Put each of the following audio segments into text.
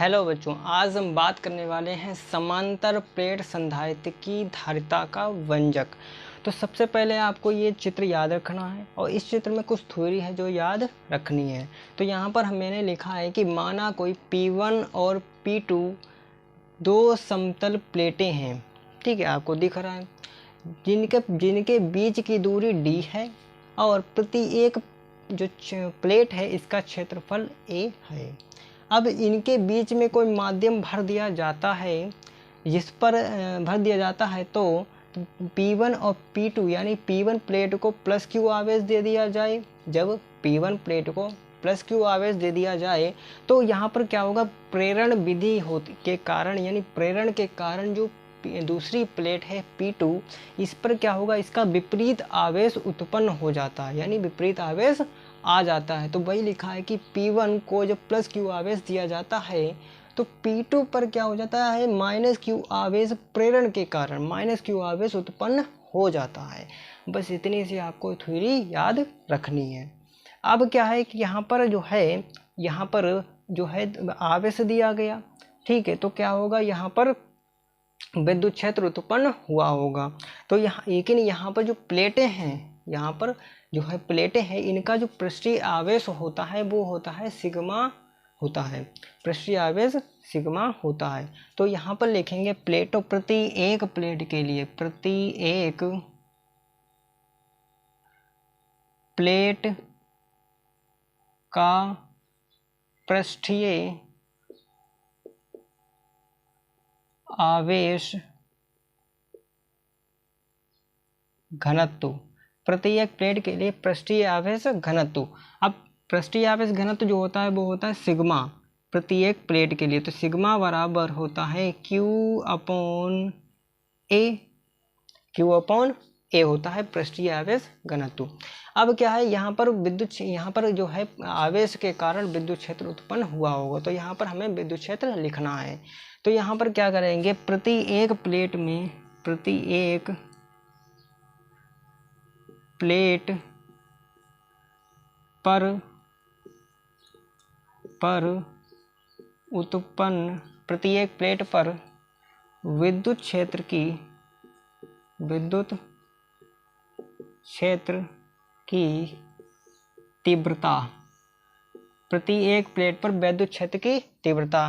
Hello बच्चों, आज हम बात करने वाले हैं समांतर प्लेट संधारित्र की धारिता का व्यंजक। तो सबसे पहले आपको ये चित्र याद रखना है और इस चित्र में कुछ थ्योरी है जो याद रखनी है। तो यहाँ पर मैंने लिखा है कि माना कोई P1 और P2 दो समतल प्लेटें हैं, ठीक है, आपको दिख रहा है, जिनके बीच की दूरी d है और प्रति एक जो प्लेट है इसका क्षेत्रफल a है। अब इनके बीच में कोई माध्यम भर दिया जाता है, जिस पर भर दिया जाता है तो P1 और P2 यानी P1 प्लेट को प्लस Q आवेश दे दिया जाए। जब P1 प्लेट को प्लस Q आवेश दे दिया जाए तो यहाँ पर क्या होगा, प्रेरण विधि के कारण यानी प्रेरण के कारण जो दूसरी प्लेट है P2, इस पर क्या होगा, इसका विपरीत आवेश उत्पन्न हो जाता है, यानी विपरीत आवेश आ जाता है। तो वही लिखा है कि P1 को जब प्लस Q आवेश दिया जाता है तो P2 पर क्या हो जाता है, माइनस Q आवेश प्रेरण के कारण माइनस Q आवेश उत्पन्न हो जाता है। बस इतनी सी आपको थ्योरी याद रखनी है। अब क्या है कि यहाँ पर जो है आवेश दिया गया, ठीक है, तो क्या होगा, यहाँ पर विद्युत क्षेत्र उत्पन्न हुआ होगा। तो लेकिन यहाँ पर जो प्लेटें हैं, यहाँ पर जो है प्लेटें हैं, इनका जो पृष्ठीय आवेश होता है वो होता है सिग्मा होता है, पृष्ठीय आवेश सिग्मा होता है। तो यहाँ पर लिखेंगे प्लेटों प्रति एक प्लेट के लिए, प्रति एक प्लेट का पृष्ठीय आवेश घनत्व, प्रति एक प्लेट के लिए पृष्ठीय आवेश घनत्व। अब पृष्ठीय आवेश घनत्व जो होता है वो होता है सिग्मा प्रति एक प्लेट के लिए। तो सिग्मा बराबर होता है Q अपॉन A होता है पृष्ठीय आवेश घनत्व। अब क्या है, यहाँ पर जो है आवेश के कारण विद्युत क्षेत्र उत्पन्न हुआ होगा, तो यहाँ पर हमें विद्युत क्षेत्र लिखना है। तो यहाँ पर क्या करेंगे, प्रति एक प्लेट में, प्रति एक प्लेट पर उत्पन्न, प्रति एक प्लेट पर विद्युत क्षेत्र की तीव्रता, प्रति एक प्लेट पर विद्युत क्षेत्र की तीव्रता।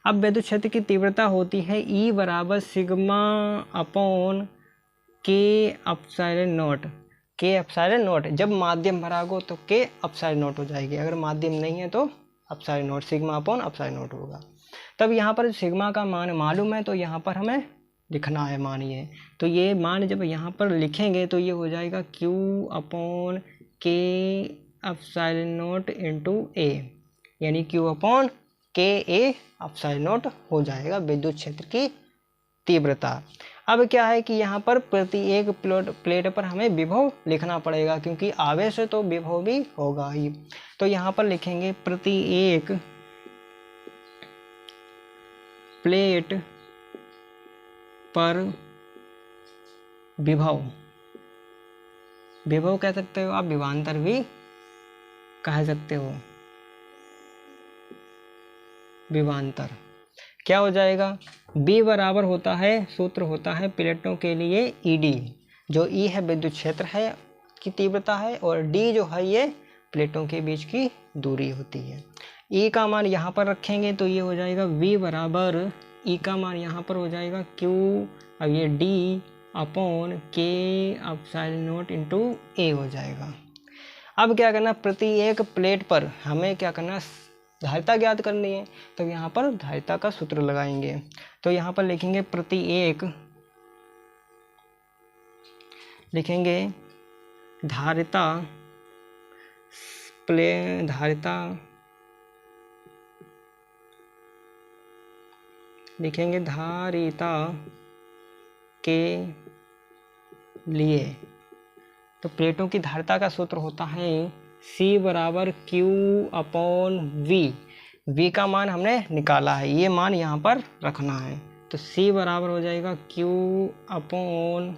अब विद्युत क्षेत्र की तीव्रता होती है E बराबर sigma upon K epsilon not, K epsilon not. जब माध्यम भरा हो तो K एप्सिलॉन नॉट हो जाएगी, अगर माध्यम नहीं है तो epsilon not, sigma upon epsilon not होगा। तब यहाँ पर सिग्मा का मान मालूम है तो यहाँ पर हमें लिखना है मान ये। तो ये मान जब यहाँ पर लिखेंगे तो ये हो जाएगा Q upon K epsilon not into A, यानी Q upon K A epsilon not हो जाएगा विद्युत क्षेत्र की तीव्रता। अब क्या है कि यहाँ पर प्रति एक प्लेट पर हमें विभव लिखना पड़ेगा, क्योंकि आवेश है तो विभव भी होगा ही। तो यहाँ पर लिखेंगे प्रति एक प्लेट पर विभव कह सकते हो आप, विभवांतर भी कह सकते हो, विभवांतर क्या हो जाएगा, B बराबर होता है, सूत्र होता है प्लेटों के लिए ED, जो E है विद्युत क्षेत्र है की तीव्रता है और D जो है ये प्लेटों के बीच की दूरी होती है। E का मान यहाँ पर रखेंगे तो ये हो जाएगा V बराबर, E का मान यहाँ पर हो जाएगा Q, अब ये D upon K epsilon not into A हो जाएगा। अब क्या करना, प्रति एक प्लेट पर हमें क्या करना, धारिता ज्ञात करनी है। तो यहाँ पर धारिता का सूत्र लगाएंगे। तो यहाँ पर लिखेंगे प्रति एक, लिखेंगे धारिता लिखेंगे धारिता के लिए। तो प्लेटों की धारिता का सूत्र होता है C बराबर Q अपॉन V का मान हमने निकाला है, ये मान यहाँ पर रखना है। तो C बराबर हो जाएगा Q upon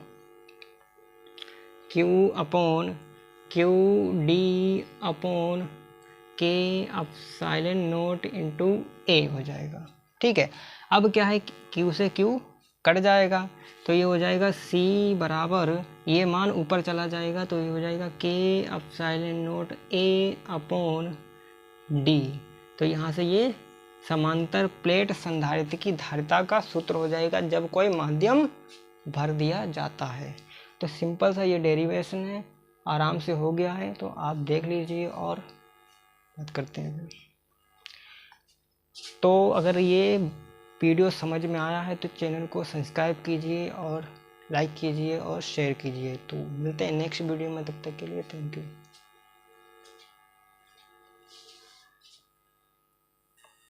Q D upon K epsilon not into A हो जाएगा। ठीक है। अब क्या है, Q से Q कट जाएगा, तो ये हो जाएगा C बराबर, ये मान ऊपर चला जाएगा तो ये हो जाएगा K epsilon not A upon D। तो यहाँ से ये समांतर प्लेट संधारित्र की धारिता का सूत्र हो जाएगा जब कोई माध्यम भर दिया जाता है। तो सिंपल सा ये डेरिवेशन है, आराम से हो गया है, तो आप देख लीजिए और बात करते हैं। तो अगर ये वीडियो समझ में आया है तो चैनल को सब्सक्राइब कीजिए और लाइक कीजिए और शेयर कीजिए। तो मिलते हैं नेक्स्ट वीडियो में, तब तक के लिए थैंक यू।